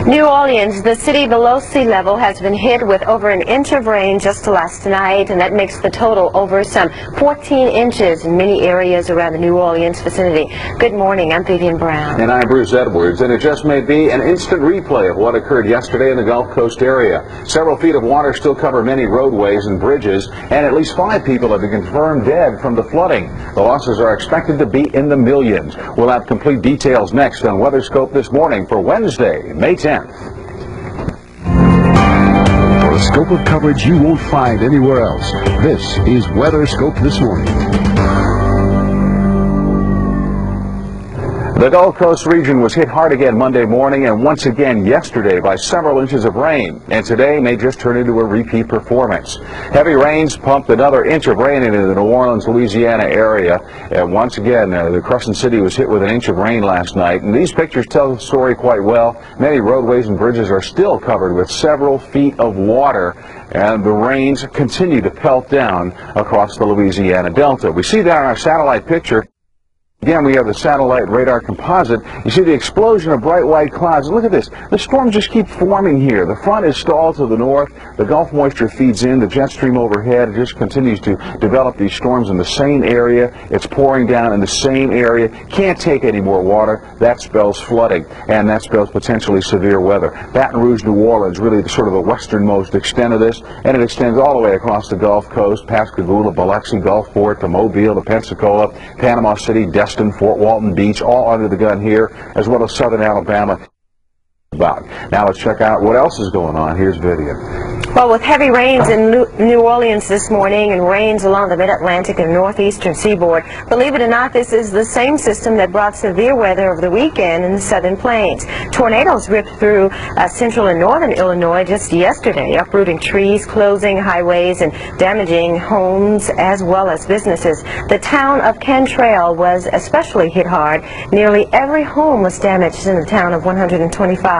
New Orleans, the city below sea level, has been hit with over an inch of rain just last night, and that makes the total over some 14 inches in many areas around the New Orleans vicinity. Good morning, I'm Vivian Brown. And I'm Bruce Edwards, and it just may be an instant replay of what occurred yesterday in the Gulf Coast area. Several feet of water still cover many roadways and bridges, and at least 5 people have been confirmed dead from the flooding. The losses are expected to be in the millions. We'll have complete details next on WeatherScope this morning for Wednesday, May 10th. For a scope of coverage you won't find anywhere else, this is WeatherScope This Morning. The Gulf Coast region was hit hard again Monday morning and once again yesterday by several inches of rain, and today may just turn into a repeat performance. Heavy rains pumped another inch of rain into the New Orleans, Louisiana area, and once again the Crescent City was hit with an inch of rain last night, and these pictures tell the story quite well. Many roadways and bridges are still covered with several feet of water, and the rains continue to pelt down across the Louisiana Delta. We see that on our satellite picture. Again, we have the satellite radar composite. You see the explosion of bright white clouds. Look at this. The storms just keep forming here. The front is stalled to the north. The Gulf moisture feeds in. The jet stream overhead just continues to develop these storms in the same area. It's pouring down in the same area. Can't take any more water. That spells flooding, and that spells potentially severe weather. Baton Rouge, New Orleans, really the sort of the westernmost extent of this, and it extends all the way across the Gulf Coast, Pascagoula, Biloxi, Gulfport, to Mobile, to Pensacola, Panama City, Destin, Fort Walton Beach, all under the gun here, as well as southern Alabama. Now let's check out what else is going on. Here's Vivian. Well, with heavy rains in New Orleans this morning and rains along the mid-Atlantic and northeastern seaboard, believe it or not, this is the same system that brought severe weather over the weekend in the southern plains. Tornadoes ripped through central and northern Illinois just yesterday, uprooting trees, closing highways, and damaging homes as well as businesses. The town of Cantrell was especially hit hard. Nearly every home was damaged in the town of 125.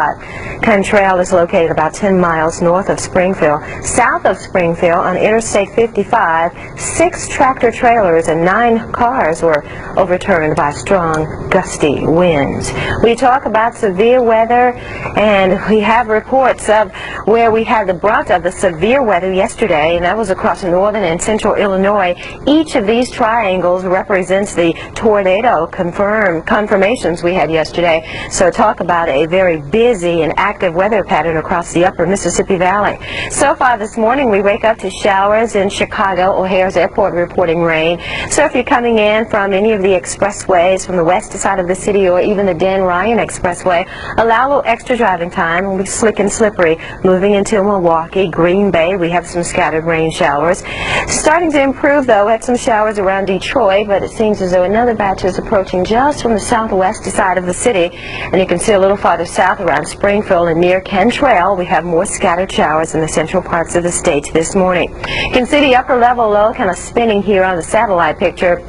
Cantrell is located about 10 miles north of Springfield. South of Springfield on Interstate 55, 6 tractor trailers and 9 cars were overturned by strong, gusty winds. We talk about severe weather, and we have reports of where we had the brunt of the severe weather yesterday, and that was across northern and central Illinois. Each of these triangles represents the tornado confirmations we had yesterday. So talk about a very busy and active weather pattern across the upper Mississippi Valley. So far this morning, we wake up to showers in Chicago. O'Hare's Airport reporting rain. So if you're coming in from any of the expressways from the west side of the city or even the Dan Ryan Expressway, allow a little extra driving time. It'll be slick and slippery. Moving into Milwaukee, Green Bay, we have some scattered rain showers. Starting to improve, though. We had some showers around Detroit, but it seems as though another batch is approaching just from the southwest side of the city. And you can see a little farther south around Springfield and near Cantrell, we have more scattered showers in the central parts of the state this morning. You can see the upper level low kind of spinning here on the satellite picture.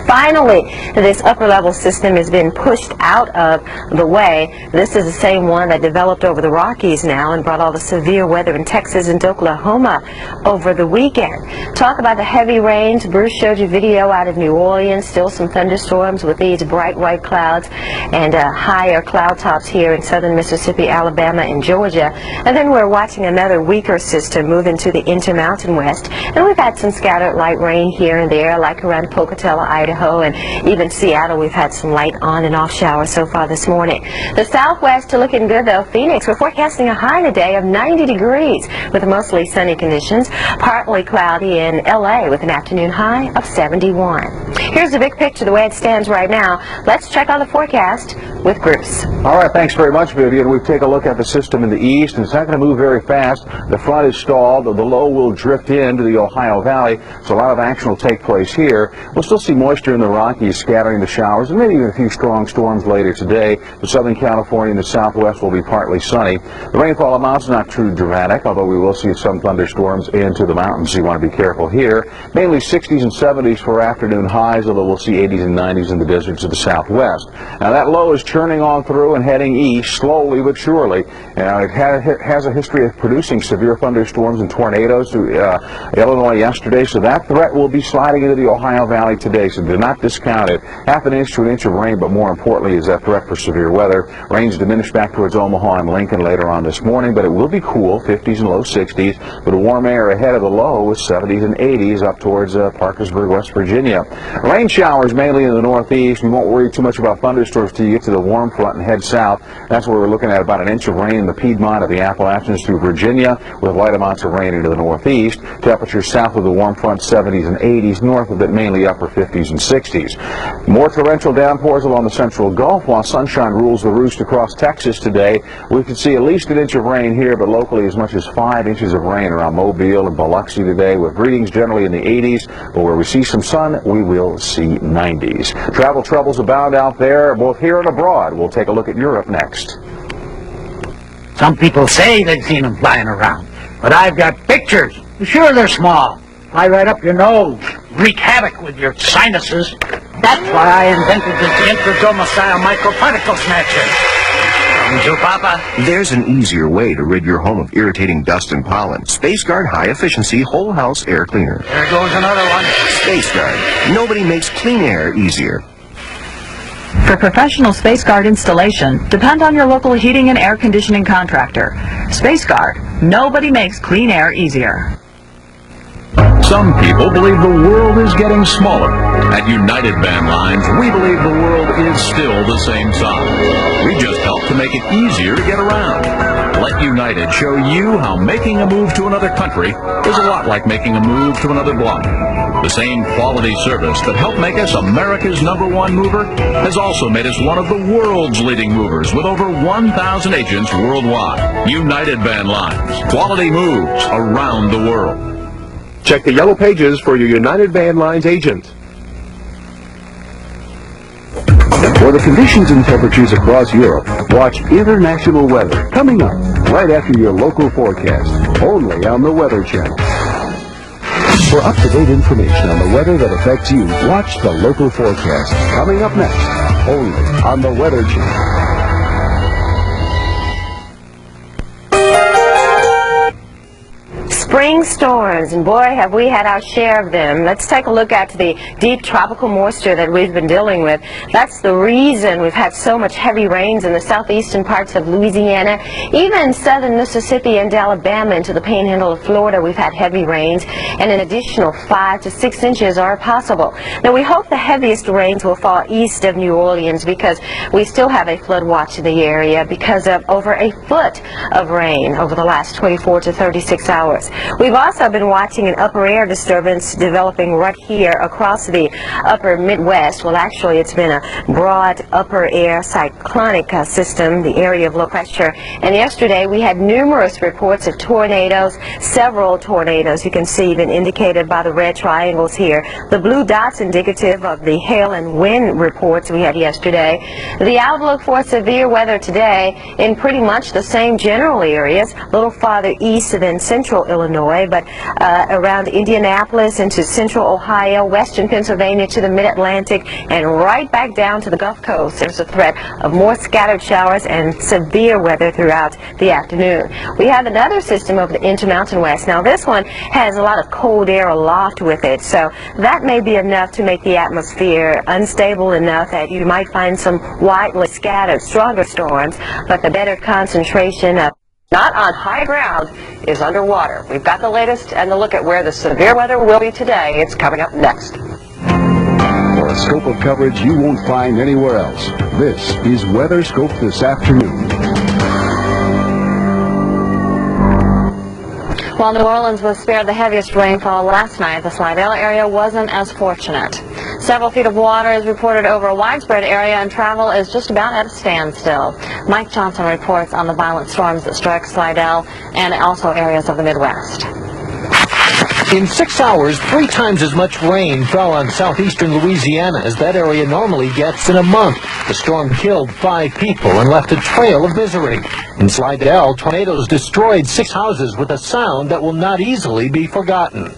Finally, this upper level system has been pushed out of the way. This is the same one that developed over the Rockies now and brought all the severe weather in Texas and Oklahoma over the weekend. Talk about the heavy rains. Bruce showed you video out of New Orleans. Still some thunderstorms with these bright white clouds and higher cloud tops here in southern Mississippi, Alabama, and Georgia. And then we're watching another weaker system move into the intermountain west. And we've had some scattered light rain here and there, like around Pocatello, Idaho, and even Seattle. We've had some light on and off showers so far this morning. The southwest looking good, though. Phoenix, we're forecasting a high today of 90 degrees with mostly sunny conditions. Partly cloudy in LA with an afternoon high of 71. Here's the big picture the way it stands right now. Let's check out the forecast with Bruce. All right, thanks very much, Vivian. We take a look at the system in the east, and it's not going to move very fast. The front is stalled. The low will drift into the Ohio Valley, so a lot of action will take place here. We'll still see moisture in the Rockies scattering the showers, and maybe even a few strong storms later today. The Southern California and the Southwest will be partly sunny. The rainfall amounts not too dramatic, although we will see some thunderstorms into the mountains, so you want to be careful here. Mainly 60s and 70s for afternoon highs, although we'll see 80s and 90s in the deserts of the Southwest. Now that low is churning on through and heading east slowly but surely. It has a history of producing severe thunderstorms and tornadoes to Illinois yesterday, so that threat will be sliding into the Ohio Valley today. So do not discount it. Half an inch to an inch of rain, but more importantly is that threat for severe weather. Rains diminish back towards Omaha and Lincoln later on this morning, but it will be cool, 50s and low 60s, with a warm air ahead of the low with 70s and 80s up towards Parkersburg, West Virginia. Rain showers mainly in the northeast. We won't worry too much about thunderstorms till you get to the warm front and head south. That's where we're looking at about an inch of rain in the Piedmont of the Appalachians through Virginia, with light amounts of rain into the northeast. Temperatures south of the warm front 70s and 80s, north of it mainly upper 50s and 60s. More torrential downpours along the central Gulf, while sunshine rules the roost across Texas today. We could see at least an inch of rain here, but locally as much as 5 inches of rain around Mobile and Biloxi today, with readings generally in the 80s, but where we see some sun, we will see 90s. Travel troubles abound out there, both here and abroad. We'll take a look at Europe next. Some people say they've seen them flying around, but I've got pictures. Sure, they're small. Fly right up your nose, wreak havoc with your sinuses. That's why I invented this intradermal-style microparticle snatcher. Don't you, Papa? There's an easier way to rid your home of irritating dust and pollen. SPACE-GARD high-efficiency whole-house air cleaner. There goes another one. SPACE-GARD. Nobody makes clean air easier. For professional SPACE-GARD installation, depend on your local heating and air conditioning contractor. SPACE-GARD. Nobody makes clean air easier. Some people believe the world is getting smaller. At United Van Lines, we believe the world is still the same size. We just help to make it easier to get around. Let United show you how making a move to another country is a lot like making a move to another block. The same quality service that helped make us America's #1 mover has also made us one of the world's leading movers with over 1,000 agents worldwide. United Van Lines. Quality moves around the world. Check the yellow pages for your United Van Lines agent. For the conditions and temperatures across Europe, watch international weather coming up right after your local forecast, only on the Weather Channel. For up-to-date information on the weather that affects you, watch the local forecast coming up next, only on the Weather Channel. Spring storms, and boy, have we had our share of them. Let's take a look at the deep tropical moisture that we've been dealing with. That's the reason we've had so much heavy rains in the southeastern parts of Louisiana, even southern Mississippi and Alabama into the Panhandle of Florida. We've had heavy rains, and an additional 5 to 6 inches are possible. Now, we hope the heaviest rains will fall east of New Orleans, because we still have a flood watch in the area because of over a foot of rain over the last 24 to 36 hours. We've also been watching an upper air disturbance developing right here across the upper Midwest. Well, actually, it's been a broad upper air cyclonic system, the area of low pressure. And yesterday, we had numerous reports of tornadoes, several tornadoes. You can see even indicated by the red triangles here. The blue dots indicative of the hail and wind reports we had yesterday. The outlook for severe weather today in pretty much the same general areas, a little farther east than central Illinois, but around Indianapolis into central Ohio, western Pennsylvania to the mid-Atlantic, and right back down to the Gulf Coast. There's a threat of more scattered showers and severe weather throughout the afternoon. We have another system over the Intermountain West. Now, this one has a lot of cold air aloft with it, so that may be enough to make the atmosphere unstable enough that you might find some widely scattered, stronger storms, but the better concentration of not on high ground is underwater. We've got the latest and the look at where the severe weather will be today. It's coming up next. For a scope of coverage you won't find anywhere else, this is Weather Scope this afternoon. While New Orleans was spared the heaviest rainfall last night, the Slidell area wasn't as fortunate. Several feet of water is reported over a widespread area, and travel is just about at a standstill. Mike Johnson reports on the violent storms that struck Slidell and also areas of the Midwest. In 6 hours, 3 times as much rain fell on southeastern Louisiana as that area normally gets in a month. The storm killed 5 people and left a trail of misery. In Slidell, tornadoes destroyed 6 houses with a sound that will not easily be forgotten.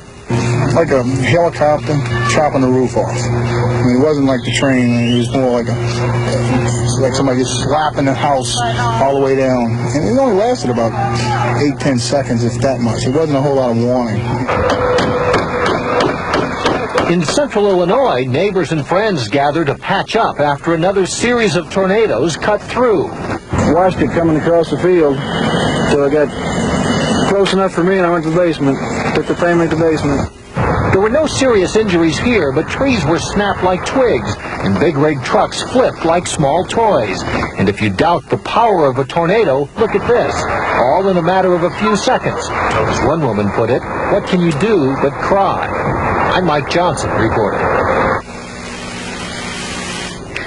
Like a helicopter chopping the roof off. I mean, it wasn't like the train. It was more like somebody just slapping the house all the way down. And it only lasted about 8-10 seconds, if that much. It wasn't a whole lot of warning. In central Illinois, neighbors and friends gather to patch up after another series of tornadoes cut through. Watched it coming across the field till I got close enough for me and I went to the basement. Took the family to the basement. There were no serious injuries here, but trees were snapped like twigs, and big rig trucks flipped like small toys. And if you doubt the power of a tornado, look at this. All in a matter of a few seconds. As one woman put it, what can you do but cry? I'm Mike Johnson reporting.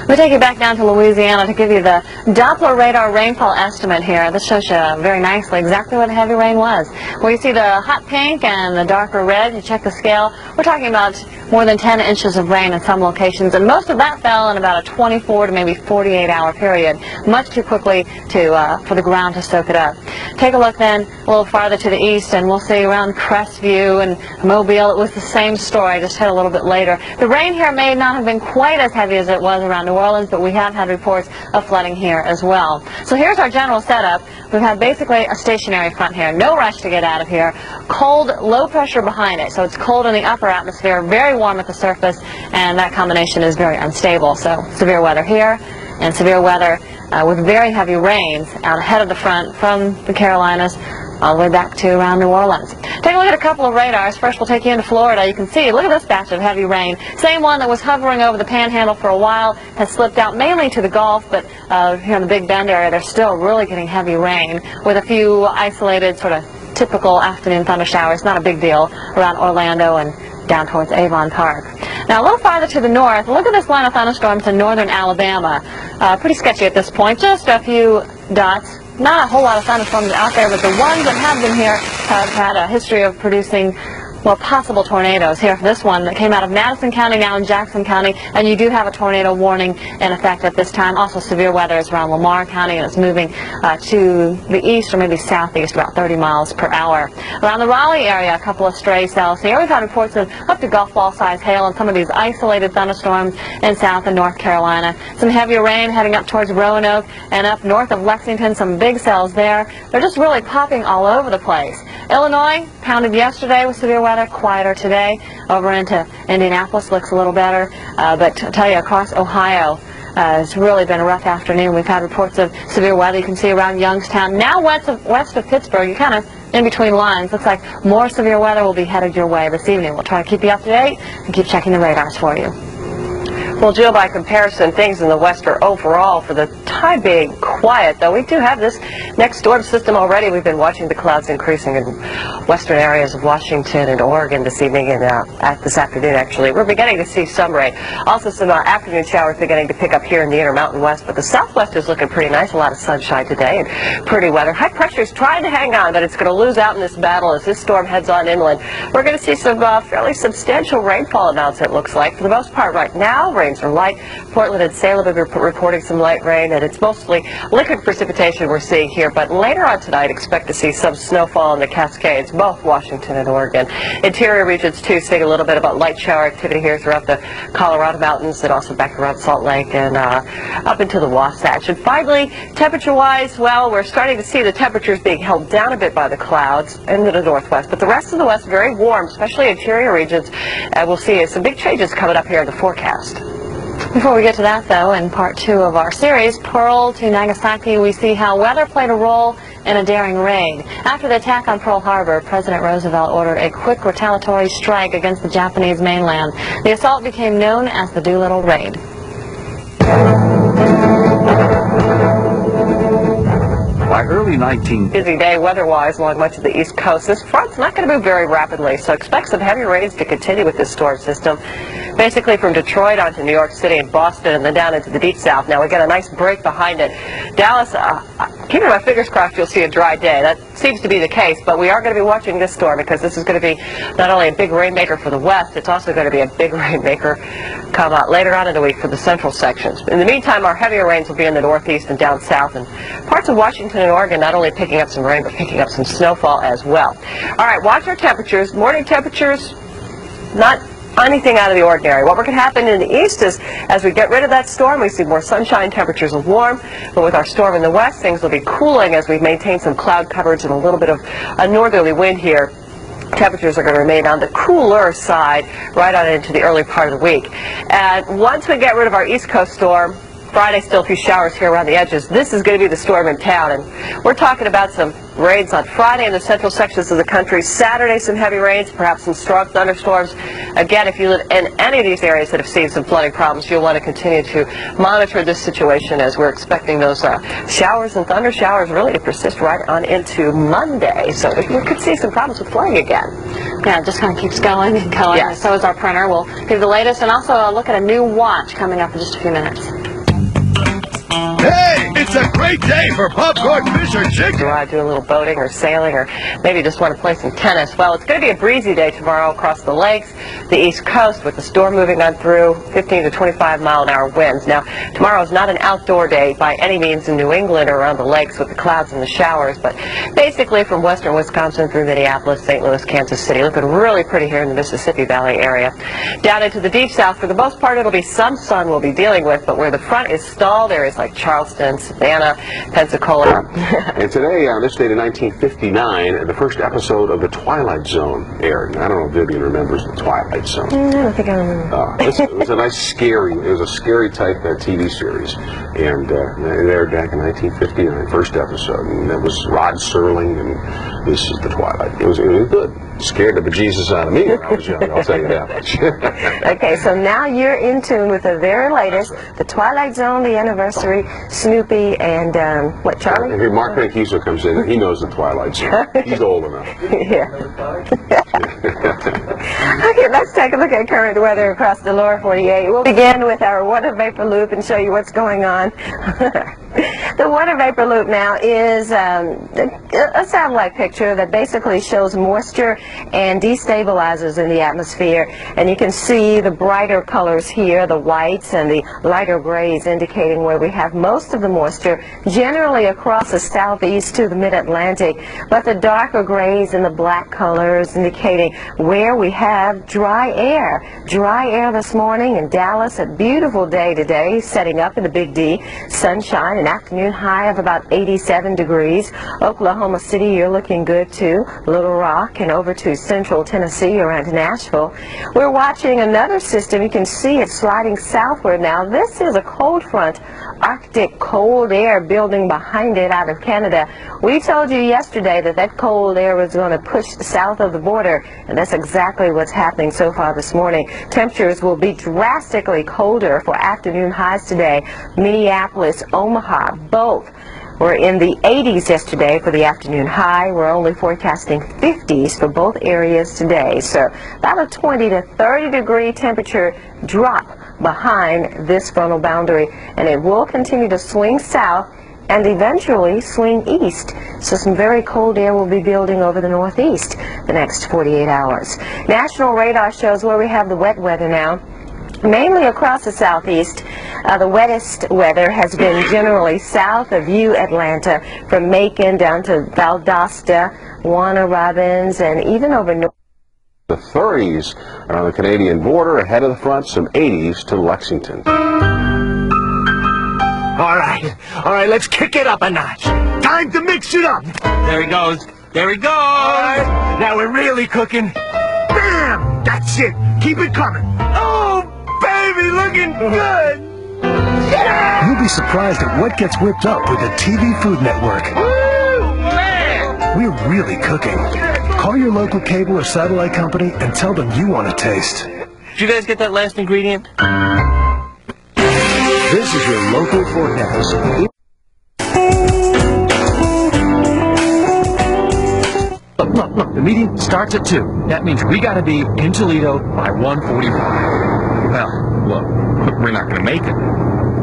We take you back down to Louisiana to give you the Doppler radar rainfall estimate here. This shows you very nicely exactly what the heavy rain was. Where you see the hot pink and the darker red, you check the scale, we're talking about more than 10 inches of rain in some locations, and most of that fell in about a 24 to maybe 48-hour period, much too quickly for the ground to soak it up. Take a look then a little farther to the east, and we'll see around Crestview and Mobile, it was the same story, just hit a little bit later. The rain here may not have been quite as heavy as it was around New Orleans, but we have had reports of flooding here as well. So here's our general setup. We've had basically a stationary front here, no rush to get out of here, cold, low pressure behind it, so it's cold in the upper atmosphere, very warm at the surface, and that combination is very unstable. So severe weather here, and severe weather with very heavy rains out ahead of the front from the Carolinas all the way back to around New Orleans. Take a look at a couple of radars. First, we'll take you into Florida. You can see, look at this batch of heavy rain. Same one that was hovering over the Panhandle for a while has slipped out mainly to the Gulf, but here in the Big Bend area, they're still really getting heavy rain with a few isolated sort of typical afternoon thunder showers. Not a big deal around Orlando and down towards Avon Park. Now, a little farther to the north, look at this line of thunderstorms in northern Alabama. Pretty sketchy at this point, just a few dots. Not a whole lot of thunderstorms out there, but the ones that have been here have had a history of producing, well, possible tornadoes. Here, this one that came out of Madison County, now in Jackson County, and you do have a tornado warning in effect at this time. Also, severe weather is around Lamar County, and it's moving to the east or maybe southeast, about 30 miles per hour. Around the Raleigh area, a couple of stray cells. Here we've had reports of up to golf ball size hail and some of these isolated thunderstorms in South and North Carolina. Some heavier rain heading up towards Roanoke and up north of Lexington, some big cells there. They're just really popping all over the place. Illinois pounded yesterday with severe weather, quieter today. Over into Indianapolis looks a little better, but I'll tell you, across Ohio, it's really been a rough afternoon. We've had reports of severe weather. You can see around Youngstown, now west of Pittsburgh. You're kind of in between lines. Looks like more severe weather will be headed your way this evening. We'll try to keep you up to date and keep checking the radars for you. Well, Jill, by comparison, things in the west are overall, for the time being, quiet, though we do have this next storm system already. We've been watching the clouds increasing in western areas of Washington and Oregon this evening and this afternoon, actually. We're beginning to see some rain. Also, some afternoon showers beginning to pick up here in the Intermountain West, but the southwest is looking pretty nice. A lot of sunshine today and pretty weather. High pressure is trying to hang on, but it's going to lose out in this battle as this storm heads on inland. We're going to see some fairly substantial rainfall amounts, it looks like. For the most part right now, rains are light. Portland and Salem have been reporting some light rain, and it's mostly liquid precipitation we're seeing here, but later on tonight expect to see some snowfall in the Cascades, both Washington and Oregon. Interior regions too, seeing a little bit about light shower activity here throughout the Colorado Mountains and also back around Salt Lake and up into the Wasatch. And finally, temperature-wise, well, we're starting to see the temperatures being held down a bit by the clouds into the northwest, but the rest of the west very warm, especially interior regions. We'll see some big changes coming up here in the forecast. Before we get to that, though, in part 2 of our series, Pearl to Nagasaki, we see how weather played a role in a daring raid. After the attack on Pearl Harbor, President Roosevelt ordered a quick retaliatory strike against the Japanese mainland. The assault became known as the Doolittle Raid. By early 19... Busy day weather-wise along much of the East Coast. This front's not going to move very rapidly, so expect some heavy rains to continue with this storm system. Basically from Detroit on to New York City and Boston and then down into the deep south. Now we got a nice break behind it. Dallas, keeping my fingers crossed you'll see a dry day. That seems to be the case, but we are going to be watching this storm because this is going to be not only a big rainmaker for the west, it's also going to be a big rainmaker come out later on in the week for the central sections. In the meantime, our heavier rains will be in the northeast and down south, and parts of Washington and Oregon not only picking up some rain, but picking up some snowfall as well. All right, watch our temperatures. Morning temperatures, not anything out of the ordinary. What can happen in the east is, as we get rid of that storm, we see more sunshine, temperatures will warm, but with our storm in the west, things will be cooling as we maintain some cloud coverage and a little bit of a northerly wind here Temperatures are going to remain on the cooler side right on into the early part of the week. And once we get rid of our East Coast storm, Friday, still a few showers here around the edges. This is going to be the storm in town, and we're talking about some rains on Friday in the central sections of the country. Saturday, some heavy rains, perhaps some strong thunderstorms. Again, if you live in any of these areas that have seen some flooding problems, you'll want to continue to monitor this situation, as we're expecting those showers and thunder showers really to persist right on into Monday. So we could see some problems with flooding again. Yeah, it just kind of keeps going and going. Yes. So is our printer. We'll give the latest and also a look at a new watch coming up in just a few minutes. Hey, it's a great day for popcorn, fish, or chicken. Do I do a little boating or sailing, or maybe just want to play some tennis? Well, it's going to be a breezy day tomorrow across the lakes, the East Coast, with the storm moving on through, 15 to 25 mile-an-hour winds. Now, tomorrow is not an outdoor day by any means in New England or around the lakes with the clouds and the showers, but basically from western Wisconsin through Minneapolis, St. Louis, Kansas City. Looking really pretty here in the Mississippi Valley area. Down into the deep south, for the most part, it'll be some sun we'll be dealing with, but where the front is stalled, areas like Charleston, Savannah, Pensacola. And today, on this date in 1959, the first episode of The Twilight Zone aired. I don't know if Vivian remembers The Twilight Zone. I don't think I remember. It was a nice, scary, it was a scary type TV series. And it aired back in 1959, first episode. And that was Rod Serling, and this is The Twilight. It was good. Scared the bejesus out of me when I was young, I'll tell you that much. Okay, so now you're in tune with the very latest, The Twilight Zone, the anniversary, Snoopy, and what, Charlie? And here Mark Mancuso comes in, and he knows The Twilight Zone. He's old enough. Yeah. Okay, let's take a look at current weather across the lower 48. We'll begin with our water vapor loop and show you what's going on. The water vapor loop now is a satellite picture that basically shows moisture and destabilizes in the atmosphere, and you can see the brighter colors here, the whites and the lighter grays, indicating where we have most of the moisture, generally across the southeast to the mid-Atlantic, but the darker grays and the black colors indicating where we have dry air. Dry air this morning in Dallas, a beautiful day today, setting up in the Big D, sunshine, an afternoon high of about 87 degrees. Oklahoma City, you're looking good too. Little Rock and over to central Tennessee around Nashville. We're watching another system. You can see it sliding southward now. This is a cold front, Arctic cold air building behind it out of Canada. We told you yesterday that that cold air was going to push south of the border, and that's exactly what's happening so far this morning. Temperatures will be drastically colder for afternoon highs today. Minneapolis, Omaha, both were in the 80s yesterday for the afternoon high. We're only forecasting 50s for both areas today. So about a 20 to 30 degree temperature drop behind this frontal boundary, and it will continue to swing south and eventually swing east. So some very cold air will be building over the northeast the next 48 hours. National radar shows where we have the wet weather now. Mainly across the southeast, the wettest weather has been generally south of Atlanta, from Macon down to Valdosta, Warner Robins, and even over north. The 30s on the Canadian border, ahead of the front, some 80s to Lexington. All right, let's kick it up a notch. Time to mix it up. There he goes. There he goes. All right, now we're really cooking. Bam! That's it. Keep it coming. Oh, baby, looking good. Yeah! You'll be surprised at what gets whipped up with the TV Food Network. Woo, man! We're really cooking. Call your local cable or satellite company and tell them you want a taste. Did you guys get that last ingredient? This is your local forecast. Look, the meeting starts at 2. That means we gotta be in Toledo by 1:45. Well, look, we're not gonna make it.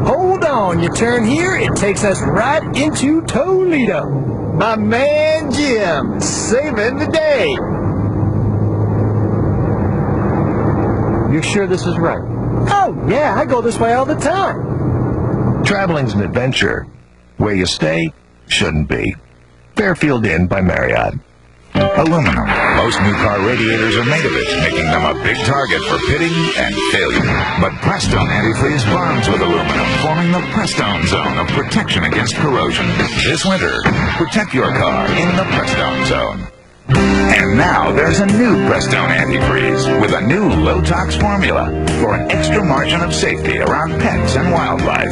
Hold on, you turn here, it takes us right into Toledo. My man Jim, saving the day. You're sure this is right? Oh, yeah, I go this way all the time. Traveling's an adventure. Where you stay shouldn't be. Fairfield Inn by Marriott. Aluminum. Most new car radiators are made of it, making them a big target for pitting and failure. But Prestone antifreeze bonds with aluminum, forming the Prestone zone of protection against corrosion. This winter, protect your car in the Prestone zone. And now there's a new Prestone antifreeze with a new low-tox formula for an extra margin of safety around pets and wildlife.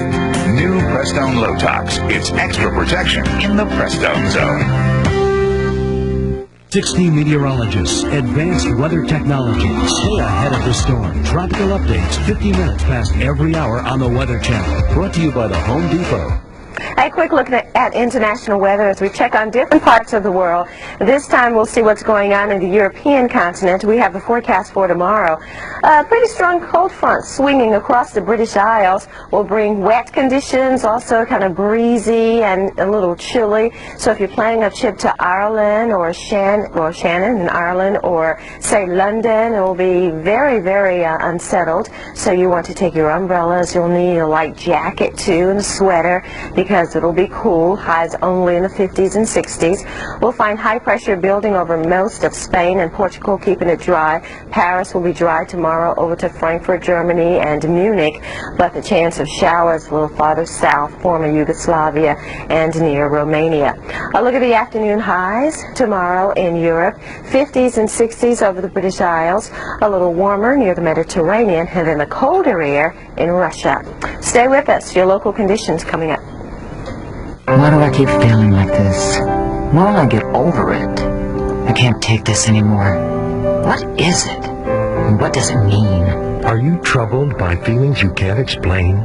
New Prestone Low-Tox. It's extra protection in the Prestone zone. 60 meteorologists, advanced weather technology. Stay ahead of the storm. Tropical updates 50 minutes past every hour on the Weather Channel. Brought to you by the Home Depot. A quick look at international weather as we check on different parts of the world. This time we'll see what's going on in the European continent. We have the forecast for tomorrow. Pretty strong cold front swinging across the British Isles will bring wet conditions, also kind of breezy and a little chilly. So if you're planning a trip to Ireland or Shannon in Ireland, or say London, it will be very, very unsettled. So you want to take your umbrellas. You'll need a light jacket too and a sweater, because it'll be cool, highs only in the 50s and 60s. We'll find high pressure building over most of Spain and Portugal, keeping it dry. Paris will be dry tomorrow, over to Frankfurt, Germany, and Munich, but the chance of showers a little farther south, former Yugoslavia, and near Romania. A look at the afternoon highs tomorrow in Europe, 50s and 60s over the British Isles, a little warmer near the Mediterranean, and then the colder air in Russia. Stay with us, your local conditions coming up. Why do I keep feeling like this? Why don't I get over it? I can't take this anymore. What is it? And what does it mean? Are you troubled by feelings you can't explain?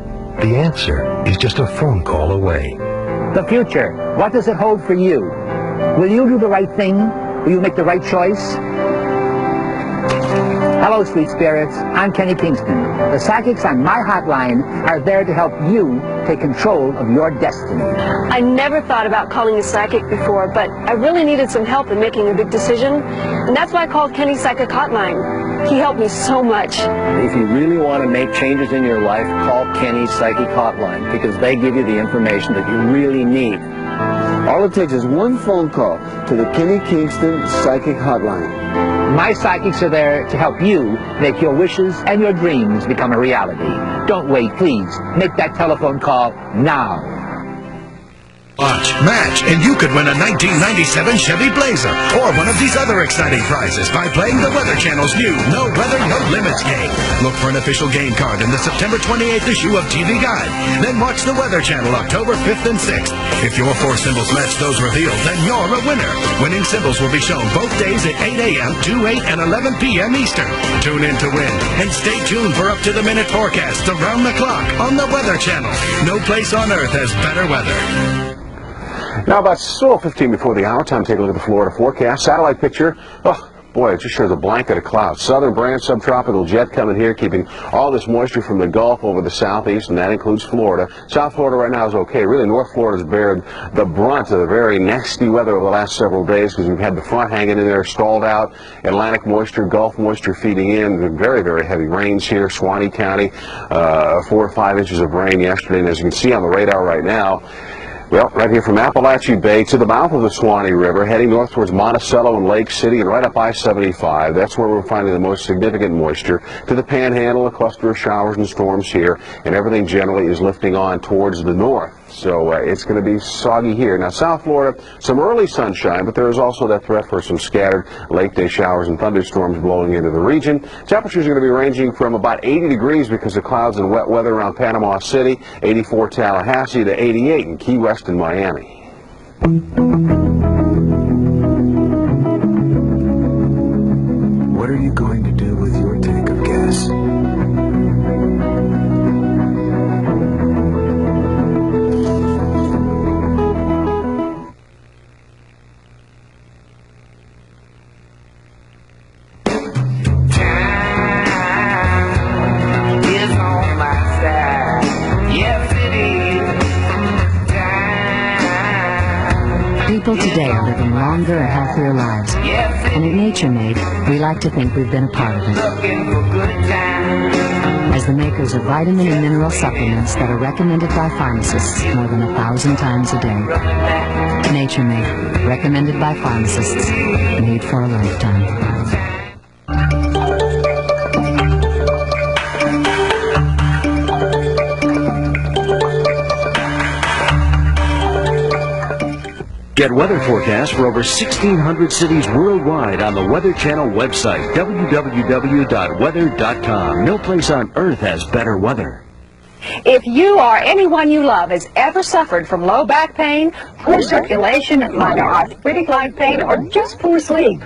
The answer is just a phone call away. The future, what does it hold for you? Will you do the right thing? Will you make the right choice? Hello, sweet spirits. I'm Kenny Kingston. The psychics on my hotline are there to help you take control of your destiny. I never thought about calling a psychic before, but I really needed some help in making a big decision, and that's why I called Kenny's Psychic Hotline. He helped me so much. If you really want to make changes in your life, call Kenny's Psychic Hotline, because they give you the information that you really need. All it takes is one phone call to the Kenny Kingston Psychic Hotline. My psychics are there to help you make your wishes and your dreams become a reality. Don't wait, please. Make that telephone call now. Watch, match, and you could win a 1997 Chevy Blazer or one of these other exciting prizes by playing the Weather Channel's new No Weather, No Limits game. Look for an official game card in the September 28th issue of TV Guide. Then watch the Weather Channel October 5th and 6th. If your four symbols match those revealed, then you're a winner. Winning symbols will be shown both days at 8 a.m., 2, 8, and 11 p.m. Eastern. Tune in to win, and stay tuned for up-to-the-minute forecasts around the clock on the Weather Channel. No place on earth has better weather. Now about 15 before the hour, time to take a look at the Florida forecast. Satellite picture. Oh, boy, it just shows a blanket of clouds. Southern branch subtropical jet coming here, keeping all this moisture from the Gulf over the southeast, and that includes Florida. South Florida right now is okay. Really, North Florida's bared the brunt of the very nasty weather over the last several days, because we've had the front hanging in there, stalled out. Atlantic moisture, Gulf moisture feeding in. Very, very heavy rains here. Suwannee County, 4 or 5 inches of rain yesterday, and as you can see on the radar right now, well, right here from Appalachia Bay to the mouth of the Suwannee River, heading north towards Monticello and Lake City, and right up I-75. That's where we're finding the most significant moisture. To the Panhandle, a cluster of showers and storms here, and everything generally is lifting on towards the north. So it's going to be soggy here. Now, South Florida, some early sunshine, but there is also that threat for some scattered late-day showers and thunderstorms blowing into the region. Temperatures are going to be ranging from about 80 degrees because of clouds and wet weather around Panama City, 84 Tallahassee, to 88 in Key West and Miami. What are you going to do with your tank of gas? People today are living longer and healthier lives, and at Nature Made, we like to think we've been a part of it. As the makers of vitamin and mineral supplements that are recommended by pharmacists more than 1,000 times a day. Nature Made, recommended by pharmacists, made for a lifetime. Get weather forecasts for over 1,600 cities worldwide on the Weather Channel website, www.weather.com. No place on earth has better weather. If you or anyone you love has ever suffered from low back pain, poor circulation, minor arthritic-like pain, or just poor sleep,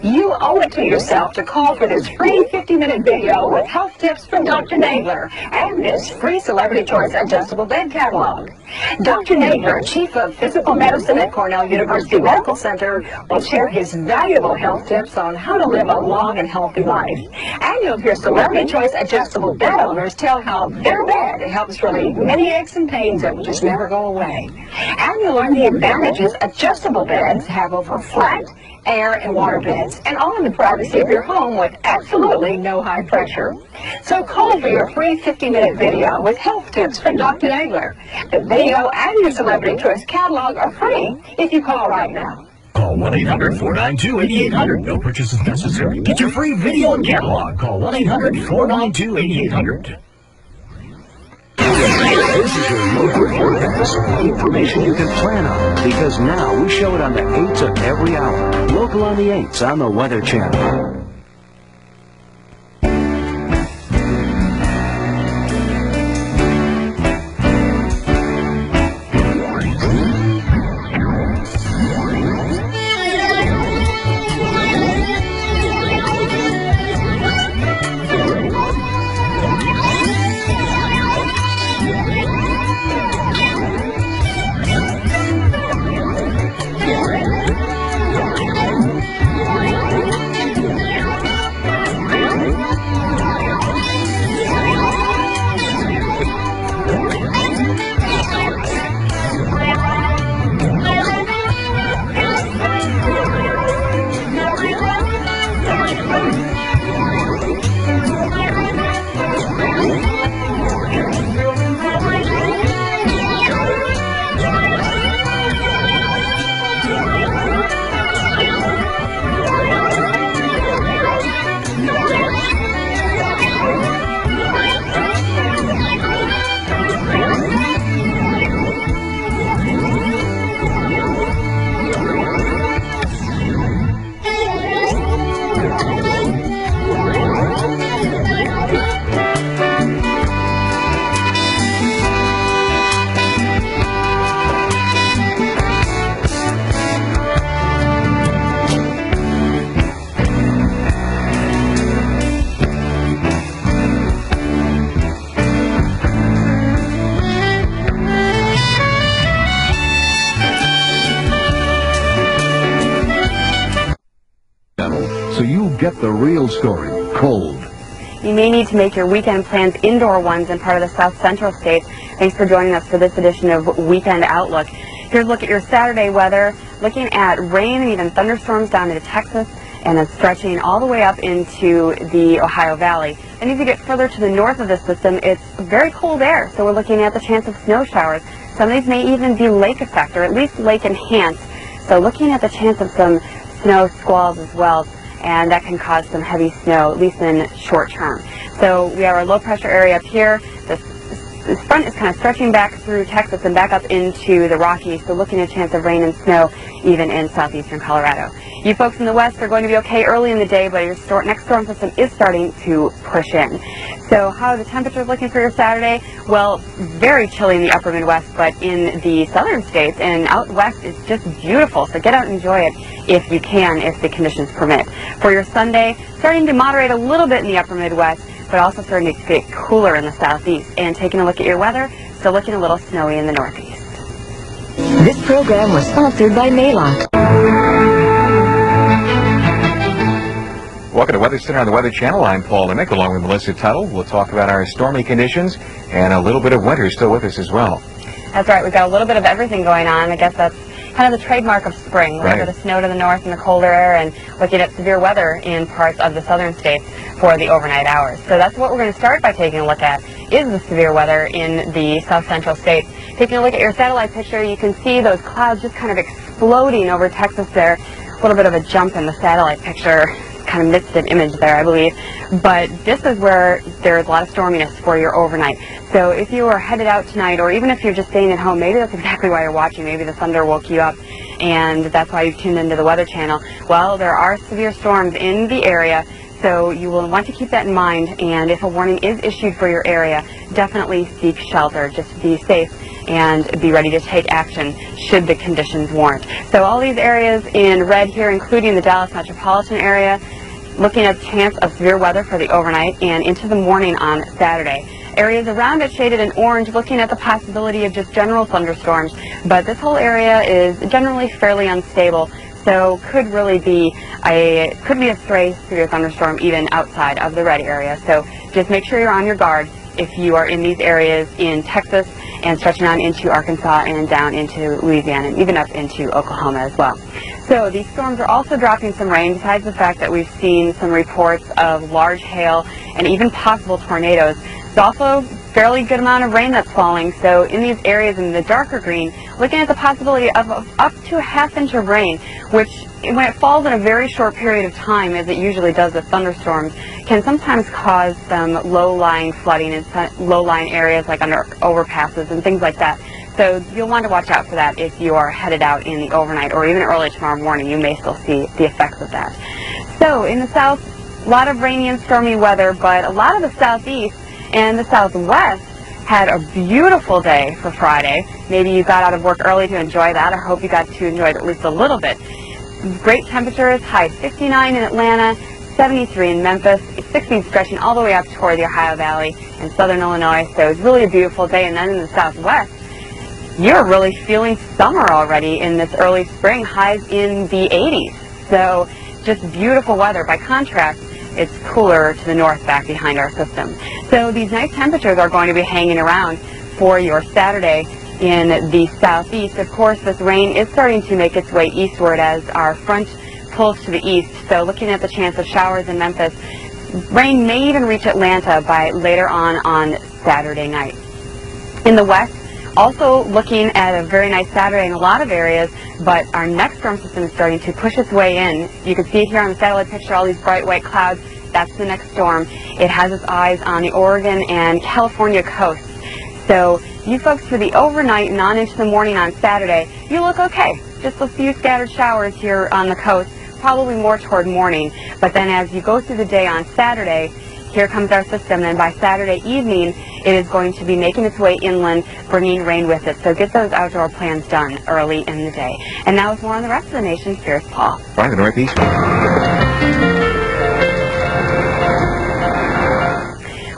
you owe it to yourself to call for this free 50-minute video with health tips from Dr. Nagler and this free Celebrity Choice adjustable bed catalog. Dr. Nagler, Chief of Physical Medicine at Cornell University Medical Center, will share his valuable health tips on how to live a long and healthy life. And you'll hear Celebrity Choice adjustable bed owners tell how their bed helps relieve many aches and pains that will just never go away. And you'll learn the advantages adjustable beds have over flat, air, and water beds, and all in the privacy of your home with absolutely no high pressure. So call for your free 50-minute video with health tips from Dr. Nagler. The video and your Celebrity Choice catalog are free if you call right now. Call 1-800-492-8800. No purchases necessary. Get your free video and catalog. Call 1-800-492-8800. This is your local forecast. Information you can plan on, because now we show it on the 8s of every hour. Local on the 8s on the Weather Channel. So you get the real story, cold. You may need to make your weekend plans indoor ones in part of the South Central states. Thanks for joining us for this edition of Weekend Outlook. Here's a look at your Saturday weather, looking at rain and even thunderstorms down into Texas, and then stretching all the way up into the Ohio Valley. And if you get further to the north of this system, it's very cold air, so we're looking at the chance of snow showers. Some of these may even be lake effect, or at least lake enhanced. So looking at the chance of some snow squalls as well, and that can cause some heavy snow, at least in short term. So we have our low pressure area up here. This front is kind of stretching back through Texas and back up into the Rockies, so looking at a chance of rain and snow even in southeastern Colorado. You folks in the west are going to be okay early in the day, but your next storm system is starting to push in. So how are the temperatures looking for your Saturday? Well, very chilly in the upper Midwest, but in the southern states and out west it's just beautiful. So get out and enjoy it if you can, if the conditions permit. For your Sunday, starting to moderate a little bit in the upper Midwest, but also starting to get cooler in the southeast. And taking a look at your weather, still looking a little snowy in the northeast. This program was sponsored by Maylock. Welcome to Weather Center on the Weather Channel. I'm Paul Emick along with Melissa Tuttle. We'll talk about our stormy conditions and a little bit of winter still with us as well. That's right. We've got a little bit of everything going on. I guess that's kind of the trademark of spring. Right. The snow to the north and the colder air, and looking at severe weather in parts of the southern states for the overnight hours. So that's what we're going to start by taking a look at, is the severe weather in the south central states. Taking a look at your satellite picture, you can see those clouds just kind of exploding over Texas there. A little bit of a jump in the satellite picture. kind of misted image there, I believe. But this is where there's a lot of storminess for your overnight. So if you are headed out tonight, or even if you're just staying at home, maybe that's exactly why you're watching. Maybe the thunder woke you up, and that's why you've tuned into the Weather Channel. Well, there are severe storms in the area, so you will want to keep that in mind. And if a warning is issued for your area, definitely seek shelter. Just be safe and be ready to take action should the conditions warrant. So all these areas in red here, including the Dallas metropolitan area, looking at the chance of severe weather for the overnight and into the morning on Saturday. Areas around it shaded in orange, looking at the possibility of just general thunderstorms, but this whole area is generally fairly unstable, so could really be a stray severe thunderstorm even outside of the red area. So just make sure you're on your guard if you are in these areas in Texas and stretching on into Arkansas and down into Louisiana and even up into Oklahoma as well. So these storms are also dropping some rain, besides the fact that we've seen some reports of large hail and even possible tornadoes. There's also fairly good amount of rain that's falling, so in these areas in the darker green, looking at the possibility of up to a half inch of rain, which when it falls in a very short period of time, as it usually does with thunderstorms, can sometimes cause some low-lying flooding in low-lying areas like under overpasses and things like that. So you'll want to watch out for that if you are headed out in the overnight or even early tomorrow morning. You may still see the effects of that. So in the south, a lot of rainy and stormy weather, but a lot of the southeast and the southwest had a beautiful day for Friday. Maybe you got out of work early to enjoy that. I hope you got to enjoy it at least a little bit. Great temperatures, high 59 in Atlanta, 73 in Memphis, 60 stretching all the way up toward the Ohio Valley and southern Illinois. So it was really a beautiful day. And then in the southwest, you're really feeling summer already in this early spring, highs in the 80s. So just beautiful weather. By contrast, it's cooler to the north back behind our system. So these nice temperatures are going to be hanging around for your Saturday in the southeast. Of course, this rain is starting to make its way eastward as our front pulls to the east. So looking at the chance of showers in Memphis, rain may even reach Atlanta by later on Saturday night. In the west, also looking at a very nice Saturday in a lot of areas, but our next storm system is starting to push its way in. You can see it here on the satellite picture, all these bright white clouds. That's the next storm. It has its eyes on the Oregon and California coasts. So you folks, for the overnight and on into the morning on Saturday, you look okay. Just a few scattered showers here on the coast, probably more toward morning. But then as you go through the day on Saturday, here comes our system, and by Saturday evening, it is going to be making its way inland, bringing rain with it. So get those outdoor plans done early in the day. And now with more on the rest of the nation, here's Paul. Right, the Northeast.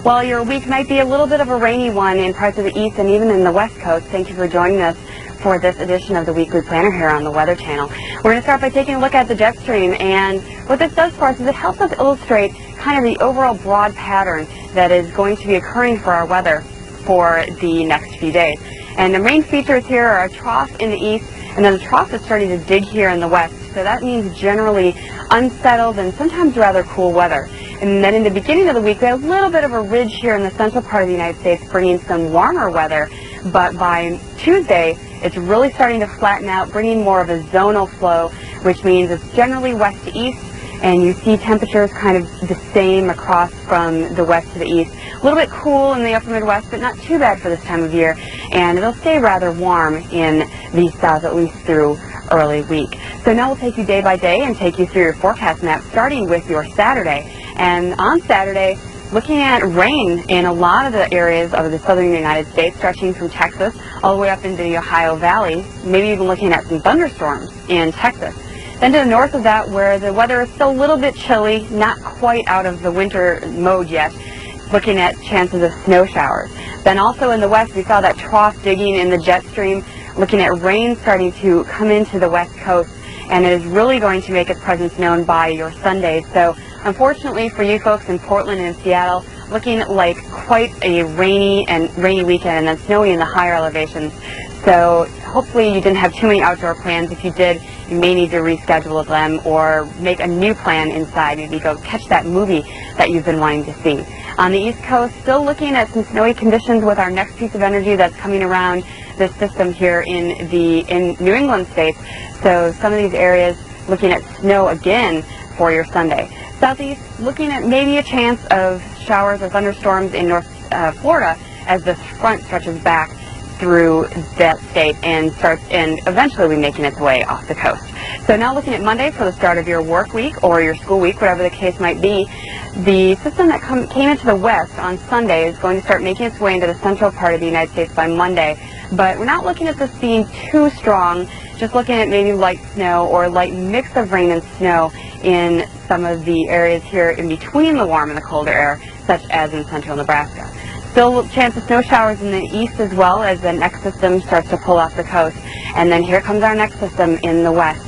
Well, your week might be a little bit of a rainy one in parts of the east and even in the west coast. Thank you for joining us for this edition of the Weekly Planner here on the Weather Channel. We're going to start by taking a look at the jet stream, and what this does for us is it helps us illustrate kind of the overall broad pattern that is going to be occurring for our weather for the next few days. And the main features here are a trough in the east, and then the trough is starting to dig here in the west. So that means generally unsettled and sometimes rather cool weather. And then in the beginning of the week, we had a little bit of a ridge here in the central part of the United States bringing some warmer weather. But by Tuesday, it's really starting to flatten out, bringing more of a zonal flow, which means it's generally west to east, and you see temperatures kind of the same across from the west to the east. A little bit cool in the upper Midwest, but not too bad for this time of year, and it'll stay rather warm in the south, at least through early week. So now we'll take you day by day and take you through your forecast map, starting with your Saturday. And on Saturday, looking at rain in a lot of the areas of the southern United States, stretching from Texas all the way up into the Ohio Valley, maybe even looking at some thunderstorms in Texas. Then to the north of that, where the weather is still a little bit chilly, not quite out of the winter mode yet, looking at chances of snow showers. Then also in the west, we saw that trough digging in the jet stream, looking at rain starting to come into the west coast, and it is really going to make its presence known by your Sunday. So unfortunately for you folks in Portland and Seattle, looking like quite a rainy weekend, and then snowy in the higher elevations. So hopefully you didn't have too many outdoor plans. If you did, you may need to reschedule them or make a new plan inside. Maybe go catch that movie that you've been wanting to see. On the East Coast, still looking at some snowy conditions with our next piece of energy that's coming around this system here in New England states. So some of these areas looking at snow again for your Sunday. Southeast, looking at maybe a chance of showers or thunderstorms in North Florida as this front stretches back through that state and eventually will be making its way off the coast. So now looking at Monday for the start of your work week or your school week, whatever the case might be, the system that came into the west on Sunday is going to start making its way into the central part of the United States by Monday. But we're not looking at this being too strong, just looking at maybe light snow or light mix of rain and snow in some of the areas here in between the warm and the colder air, such as in central Nebraska. Still a chance of snow showers in the east as well as the next system starts to pull off the coast. And then here comes our next system in the west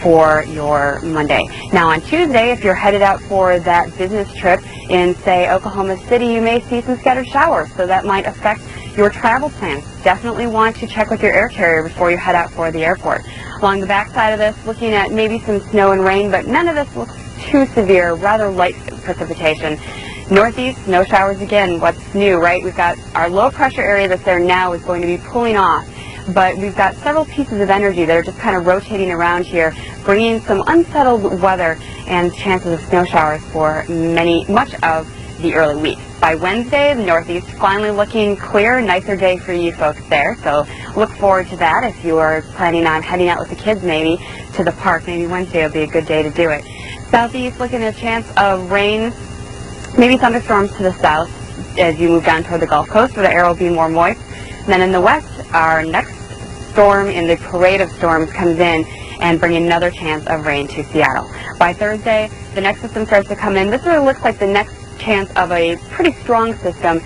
for your Monday. Now on Tuesday, if you're headed out for that business trip in, say, Oklahoma City, you may see some scattered showers, so that might affect your travel plans. Definitely want to check with your air carrier before you head out for the airport. Along the back side of this, looking at maybe some snow and rain, but none of this looks too severe, rather light precipitation. Northeast, no showers again. What's new, right? We've got our low pressure area that's there now is going to be pulling off, but we've got several pieces of energy that are just kind of rotating around here, bringing some unsettled weather and chances of snow showers for much of the early week. By Wednesday, the Northeast finally looking clear, nicer day for you folks there, so look forward to that if you are planning on heading out with the kids maybe to the park. Maybe Wednesday will be a good day to do it. Southeast looking at a chance of rain, maybe thunderstorms to the south as you move down toward the Gulf Coast where the air will be more moist. And then in the west, our next storm in the parade of storms comes in and bring another chance of rain to Seattle. By Thursday, the next system starts to come in. This really looks like the next chance of a pretty strong system,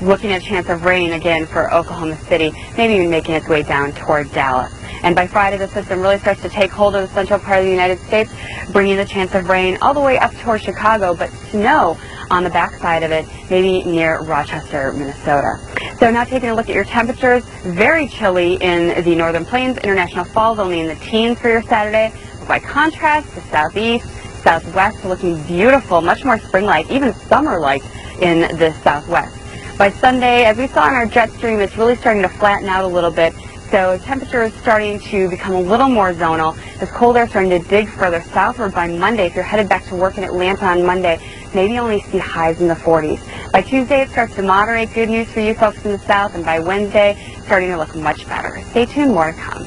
looking at a chance of rain again for Oklahoma City, maybe even making its way down toward Dallas. And by Friday, the system really starts to take hold of the central part of the United States, bringing the chance of rain all the way up toward Chicago, but snow on the backside of it, maybe near Rochester, Minnesota. So now taking a look at your temperatures, very chilly in the Northern Plains. International Falls only in the teens for your Saturday. By contrast, the southeast, southwest looking beautiful, much more spring-like, even summer-like in the southwest. By Sunday, as we saw in our jet stream, it's really starting to flatten out a little bit. So temperature is starting to become a little more zonal. This cold air starting to dig further southward by Monday. If you're headed back to work in Atlanta on Monday, maybe only see highs in the 40s. By Tuesday, it starts to moderate. Good news for you folks in the south. And by Wednesday, starting to look much better. Stay tuned, more to come.